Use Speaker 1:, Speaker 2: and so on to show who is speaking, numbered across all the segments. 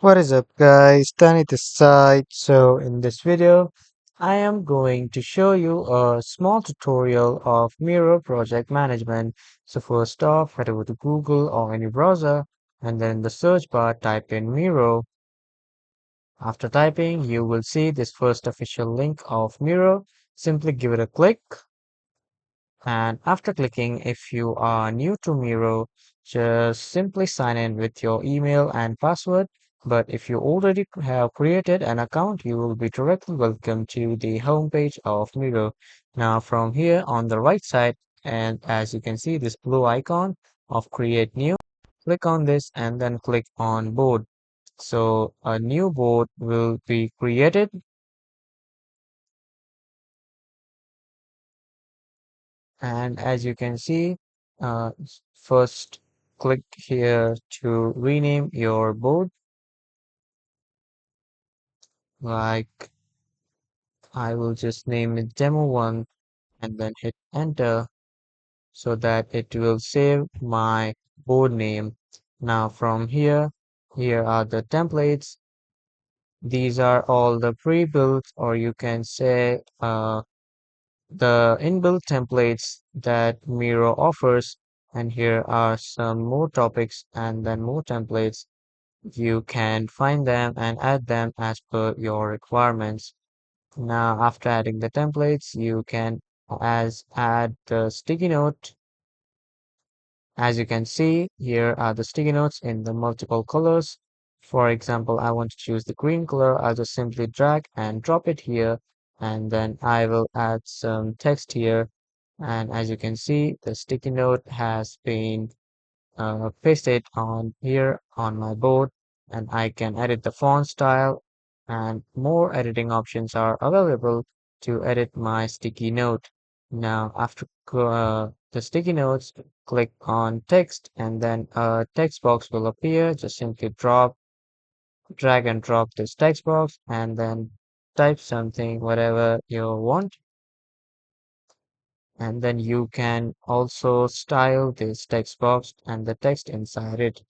Speaker 1: What is up guys, Danny this side. So in this video, I am going to show you a small tutorial of Miro project management. So first off, head over to Google or any browser and then in the search bar type in Miro. After typing, you will see this first official link of Miro. Simply give it a click. And after clicking, if you are new to Miro, just simply sign in with your email and password. But if you already have created an account, you will be directly welcomed to the homepage of Miro. Now from here on the right side, and as you can see this blue icon of create new, click on this and then click on board. So a new board will be created. And as you can see, first click here to rename your board. Like I will just name it demo one and then hit enter so that it will save my board name. Now from here, here are the templates. These are all the pre-built, or you can say the inbuilt templates that Miro offers. And here are some more topics and then more templates. You can find them and add them as per your requirements. Now, after adding the templates, you can add the sticky note. As you can see, here are the sticky notes in the multiple colors. For example, I want to choose the green color. I'll just simply drag and drop it here, and then I will add some text here. And as you can see, the sticky note has been paste it on here on my board, and I can edit the font style, and more editing options are available to edit my sticky note. Now after the sticky notes, click on text and then a text box will appear. Just simply drag and drop this text box and then type something whatever you want, and then you can also style this text box and the text inside it.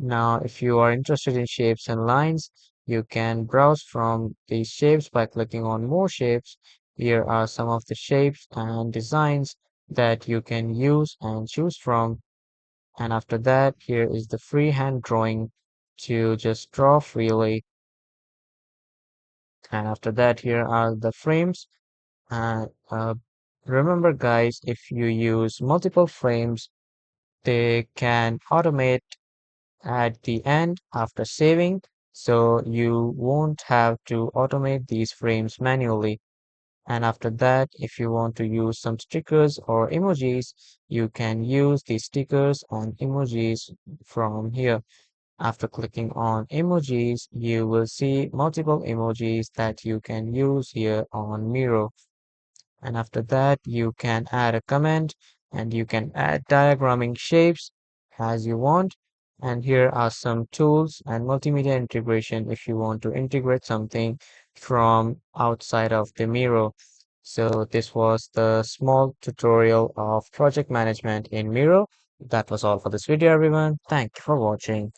Speaker 1: Now, if you are interested in shapes and lines, you can browse from these shapes by clicking on more shapes. Here are some of the shapes and designs that you can use and choose from. And after that, here is the freehand drawing to just draw freely. And after that, here are the frames. And remember, guys, if you use multiple frames, they can automate at the end after saving, so you won't have to automate these frames manually. And after that, if you want to use some stickers or emojis, you can use the stickers and emojis from here. After clicking on emojis, you will see multiple emojis that you can use here on Miro. And after that, you can add a comment and you can add diagramming shapes as you want. And here are some tools and multimedia integration if you want to integrate something from outside of the Miro. So this was the small tutorial of project management in Miro. That was all for this video, everyone. Thank you for watching.